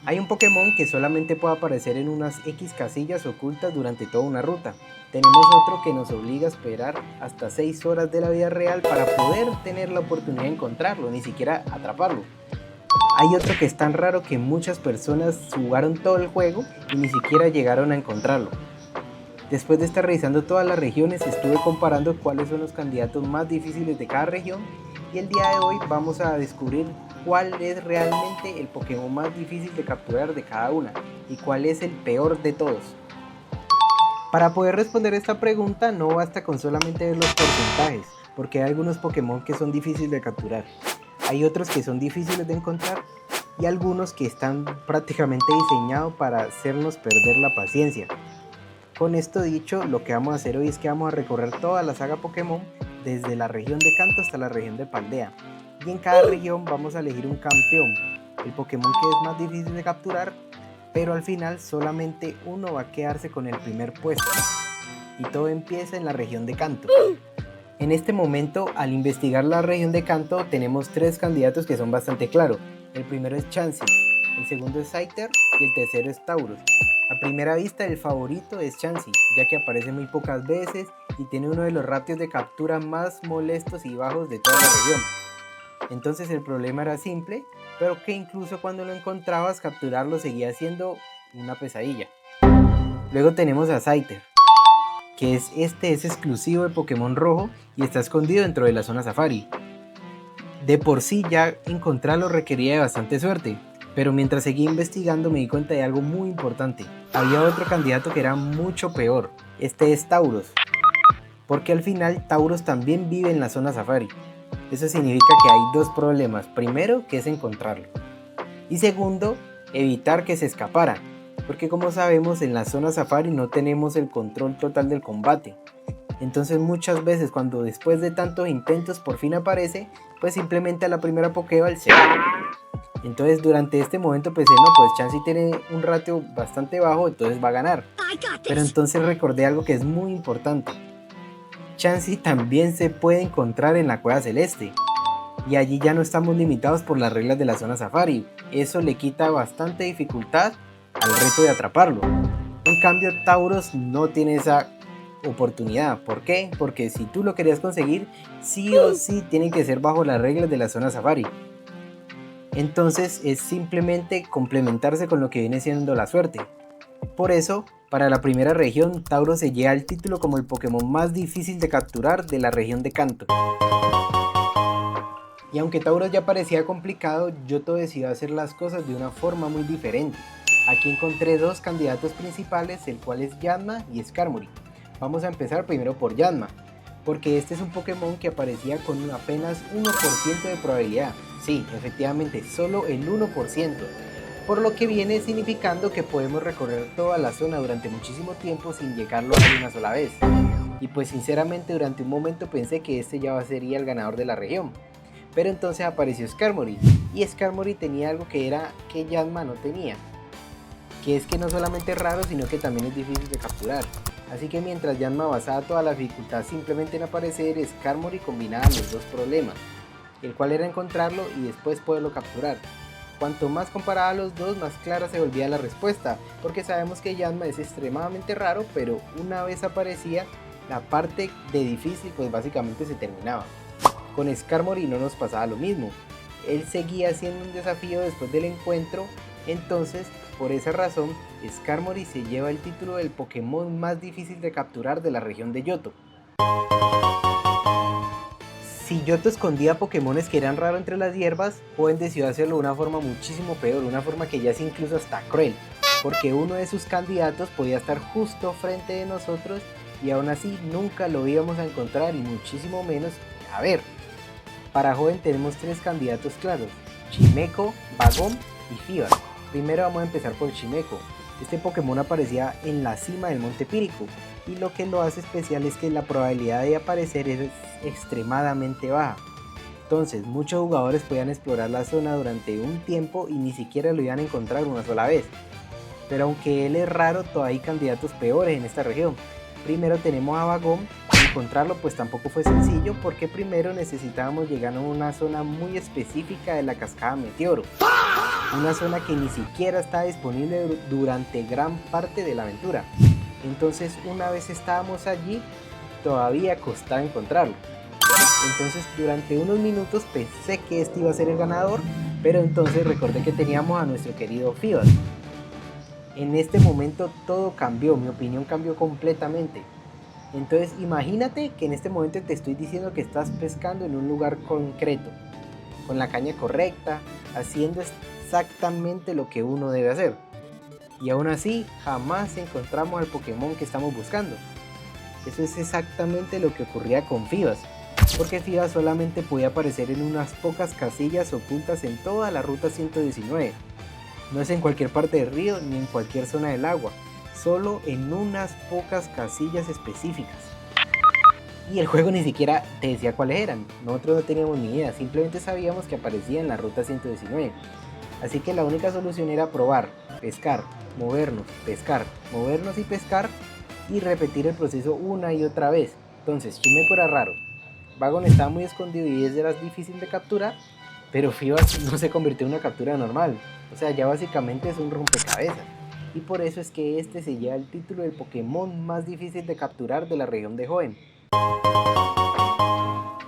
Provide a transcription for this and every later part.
Hay un Pokémon que solamente puede aparecer en unas X casillas ocultas durante toda una ruta. Tenemos otro que nos obliga a esperar hasta 6 horas de la vida real para poder tener la oportunidad de encontrarlo, ni siquiera atraparlo. Hay otro que es tan raro que muchas personas jugaron todo el juego y ni siquiera llegaron a encontrarlo. Después de estar revisando todas las regiones, estuve comparando cuáles son los candidatos más difíciles de cada región y el día de hoy vamos a descubrir cuál es realmente el Pokémon más difícil de capturar de cada una y cuál es el peor de todos. Para poder responder esta pregunta no basta con solamente ver los porcentajes, porque hay algunos Pokémon que son difíciles de capturar, hay otros que son difíciles de encontrar y algunos que están prácticamente diseñados para hacernos perder la paciencia. Con esto dicho, lo que vamos a hacer hoy es que vamos a recorrer toda la saga Pokémon desde la región de Kanto hasta la región de Paldea. Y en cada región vamos a elegir un campeón, el Pokémon que es más difícil de capturar, pero al final solamente uno va a quedarse con el primer puesto. Y todo empieza en la región de Kanto. En este momento, al investigar la región de Kanto, tenemos 3 candidatos que son bastante claros. El primero es Chansey, el segundo es Scyther y el tercero es Tauros. A primera vista el favorito es Chansey, ya que aparece muy pocas veces y tiene uno de los ratios de captura más molestos y bajos de toda la región. Entonces el problema era simple, pero que incluso cuando lo encontrabas capturarlo seguía siendo una pesadilla. Luego tenemos a Scyther, que es exclusivo de Pokémon Rojo y está escondido dentro de la zona Safari. De por sí ya encontrarlo requería de bastante suerte, pero mientras seguí investigando me di cuenta de algo muy importante. Había otro candidato que era mucho peor, este es Tauros, porque al final Tauros también vive en la zona Safari. Eso significa que hay 2 problemas, primero que es encontrarlo, y segundo, evitar que se escapara, porque como sabemos en la zona Safari no tenemos el control total del combate. Entonces muchas veces cuando después de tantos intentos por fin aparece, pues simplemente a la primera Pokéball se va. Entonces durante este momento pensé, no, pues Chansey tiene un ratio bastante bajo, entonces va a ganar. Pero entonces recordé algo que es muy importante. Chansey también se puede encontrar en la Cueva Celeste. Y allí ya no estamos limitados por las reglas de la zona Safari. Eso le quita bastante dificultad al reto de atraparlo. En cambio Tauros no tiene esa oportunidad. ¿Por qué? Porque si tú lo querías conseguir, sí o sí tienen que ser bajo las reglas de la zona Safari. Entonces es simplemente complementarse con lo que viene siendo la suerte. Por eso, para la primera región, Tauros se lleva el título como el Pokémon más difícil de capturar de la región de Kanto. Y aunque Tauros ya parecía complicado, Yoto decidió hacer las cosas de una forma muy diferente. Aquí encontré 2 candidatos principales, el cual es Yanma y Skarmory. Vamos a empezar primero por Yanma, porque este es un Pokémon que aparecía con apenas 1% de probabilidad. Sí, efectivamente, solo el 1%, por lo que viene significando que podemos recorrer toda la zona durante muchísimo tiempo sin llegarlo a ver una sola vez. Y pues sinceramente durante un momento pensé que este ya sería el ganador de la región. Pero entonces apareció Skarmory, y Skarmory tenía algo que era que Yanma no tenía, que es que no solamente es raro, sino que también es difícil de capturar. Así que mientras Yanma basaba toda la dificultad simplemente en aparecer, Skarmory combinaba los 2 problemas, el cual era encontrarlo y después poderlo capturar. Cuanto más comparaba los 2, más clara se volvía la respuesta, porque sabemos que Yanma es extremadamente raro, pero una vez aparecía, la parte de difícil pues básicamente se terminaba. Con Skarmory no nos pasaba lo mismo, él seguía siendo un desafío después del encuentro. Entonces, por esa razón, Skarmory se lleva el título del Pokémon más difícil de capturar de la región de Yoto. Si Yoto escondía Pokémones que eran raros entre las hierbas, Hoenn decidió hacerlo de una forma muchísimo peor, una forma que ya es incluso hasta cruel, porque uno de sus candidatos podía estar justo frente de nosotros y aún así nunca lo íbamos a encontrar y muchísimo menos a ver. Para Hoenn tenemos 3 candidatos claros, Chimecho, Bagom y Fibar. Primero vamos a empezar por Chimecho. Este Pokémon aparecía en la cima del Monte Pírico, y lo que lo hace especial es que la probabilidad de aparecer es extremadamente baja. Entonces muchos jugadores podían explorar la zona durante un tiempo y ni siquiera lo iban a encontrar una sola vez. Pero aunque él es raro, todavía hay candidatos peores en esta región. Primero tenemos a Bagón. Encontrarlo pues tampoco fue sencillo porque primero necesitábamos llegar a una zona muy específica de la cascada Meteoro, una zona que ni siquiera estaba disponible durante gran parte de la aventura. Entonces una vez estábamos allí, todavía costaba encontrarlo. Entonces durante unos minutos pensé que este iba a ser el ganador, pero entonces recordé que teníamos a nuestro querido Fibas. En este momento todo cambió, mi opinión cambió completamente. Entonces imagínate que en este momento te estoy diciendo que estás pescando en un lugar concreto, con la caña correcta, haciendo exactamente lo que uno debe hacer. Y aún así jamás encontramos al Pokémon que estamos buscando. Eso es exactamente lo que ocurría con Fibas, porque Fibas solamente podía aparecer en unas pocas casillas ocultas en toda la ruta 119. No es en cualquier parte del río ni en cualquier zona del agua, solo en unas pocas casillas específicas. Y el juego ni siquiera te decía cuáles eran, nosotros no teníamos ni idea, simplemente sabíamos que aparecía en la ruta 119. Así que la única solución era probar, pescar, movernos y pescar y repetir el proceso una y otra vez. Entonces, Chimeco era raro, Bagon estaba muy escondido y era difícil de capturar, pero Fibas no se convirtió en una captura normal, o sea, ya básicamente es un rompecabezas. Y por eso es que este se lleva el título del Pokémon más difícil de capturar de la región de Hoenn.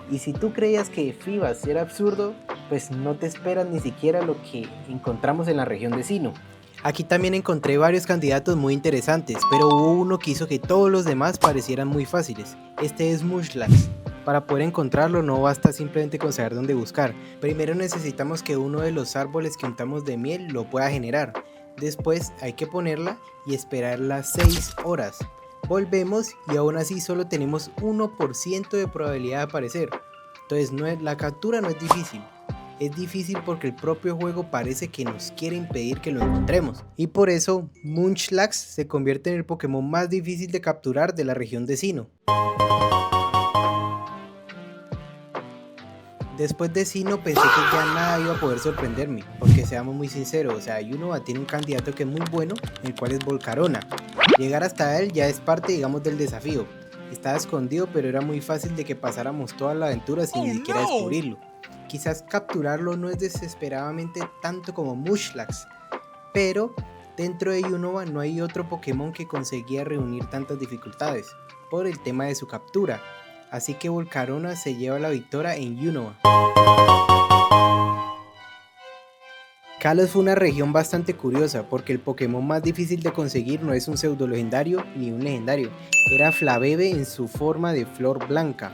Y si tú creías que Fibas era absurdo, pues no te esperas ni siquiera lo que encontramos en la región de Sinnoh. Aquí también encontré varios candidatos muy interesantes, pero hubo uno que hizo que todos los demás parecieran muy fáciles. Este es Munchlax. Para poder encontrarlo no basta simplemente con saber dónde buscar. Primero necesitamos que uno de los árboles que untamos de miel lo pueda generar. Después hay que ponerla y esperar las 6 horas. Volvemos y aún así solo tenemos 1% de probabilidad de aparecer. Entonces la captura no es difícil. Es difícil porque el propio juego parece que nos quiere impedir que lo encontremos. Y por eso Munchlax se convierte en el Pokémon más difícil de capturar de la región de Sinnoh. Después de Sinnoh pensé que ya nada iba a poder sorprenderme, porque seamos muy sinceros, o sea, Unova tiene un candidato que es muy bueno, el cual es Volcarona. Llegar hasta él ya es parte, digamos, del desafío. Estaba escondido, pero era muy fácil de que pasáramos toda la aventura sin ni siquiera descubrirlo. Quizás capturarlo no es desesperadamente tanto como Munchlax, pero dentro de Unova no hay otro Pokémon que conseguía reunir tantas dificultades, por el tema de su captura. Así que Volcarona se lleva la victoria en Unova. Kalos fue una región bastante curiosa porque el Pokémon más difícil de conseguir no es un pseudo legendario ni un legendario, era Flabebe en su forma de flor blanca.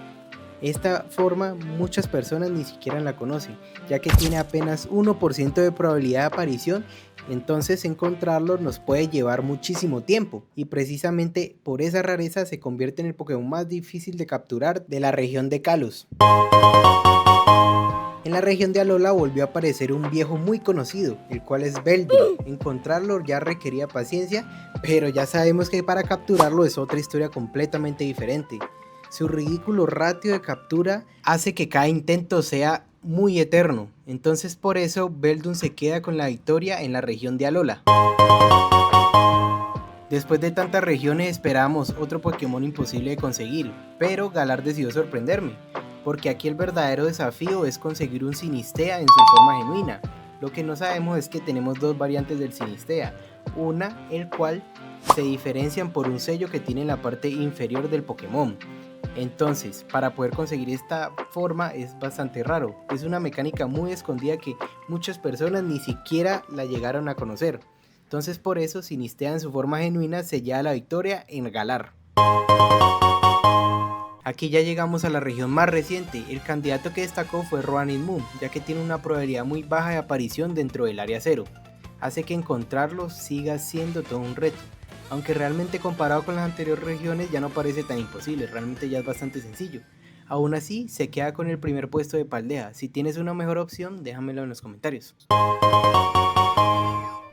Esta forma muchas personas ni siquiera la conocen, ya que tiene apenas 1% de probabilidad de aparición, entonces encontrarlo nos puede llevar muchísimo tiempo, y precisamente por esa rareza se convierte en el Pokémon más difícil de capturar de la región de Kalos. En la región de Alola volvió a aparecer un viejo muy conocido, el cual es Beldum. Encontrarlo ya requería paciencia, pero ya sabemos que para capturarlo es otra historia completamente diferente. Su ridículo ratio de captura hace que cada intento sea muy eterno, entonces por eso Beldum se queda con la victoria en la región de Alola. Después de tantas regiones esperábamos otro Pokémon imposible de conseguir, pero Galar decidió sorprenderme, porque aquí el verdadero desafío es conseguir un Sinistea en su forma genuina. Lo que no sabemos es que tenemos dos variantes del Sinistea, una el cual se diferencian por un sello que tiene en la parte inferior del Pokémon. Entonces, para poder conseguir esta forma es bastante raro, es una mecánica muy escondida que muchas personas ni siquiera la llegaron a conocer. Entonces por eso Sinistea en su forma genuina se lleva la victoria en Galar. Aquí ya llegamos a la región más reciente, el candidato que destacó fue Roaring Moon, ya que tiene una probabilidad muy baja de aparición dentro del área cero, hace que encontrarlo siga siendo todo un reto. Aunque realmente comparado con las anteriores regiones ya no parece tan imposible, realmente ya es bastante sencillo. Aún así, se queda con el primer puesto de Paldea. Si tienes una mejor opción, déjamelo en los comentarios.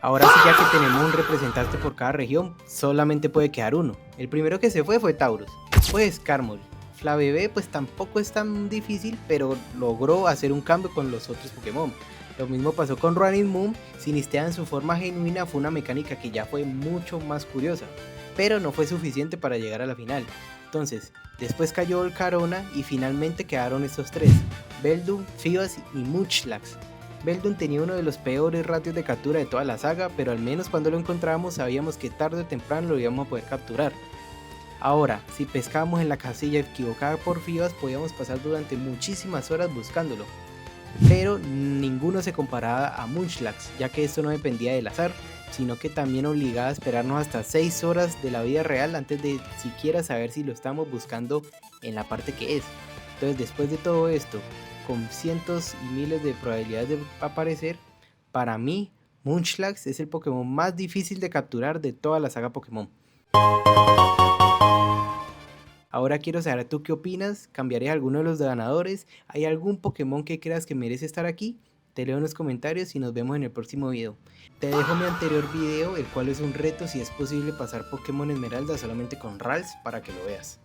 Ahora sí, ya que tenemos un representante por cada región, solamente puede quedar uno. El primero que se fue Tauros, después Skarmory. Flabebe pues tampoco es tan difícil, pero logró hacer un cambio con los otros Pokémon. Lo mismo pasó con Running Moon, Sinistea en su forma genuina fue una mecánica que ya fue mucho más curiosa, pero no fue suficiente para llegar a la final. Entonces, después cayó Volcarona y finalmente quedaron estos tres, Beldum, Fibas y Munchlax. Beldum tenía uno de los peores ratios de captura de toda la saga, pero al menos cuando lo encontrábamos sabíamos que tarde o temprano lo íbamos a poder capturar. Ahora, si pescábamos en la casilla equivocada por Fibas, podíamos pasar durante muchísimas horas buscándolo, pero ninguno se comparaba a Munchlax, ya que esto no dependía del azar, sino que también obligaba a esperarnos hasta 6 horas de la vida real antes de siquiera saber si lo estamos buscando en la parte que es. Entonces, después de todo esto, con cientos y miles de probabilidades de aparecer, para mí Munchlax es el Pokémon más difícil de capturar de toda la saga Pokémon. Ahora quiero saber tú qué opinas, ¿cambiarías alguno de los ganadores? ¿Hay algún Pokémon que creas que merece estar aquí? Te leo en los comentarios y nos vemos en el próximo video. Te dejo mi anterior video, el cual es un reto si es posible pasar Pokémon Esmeralda solamente con Ralts para que lo veas.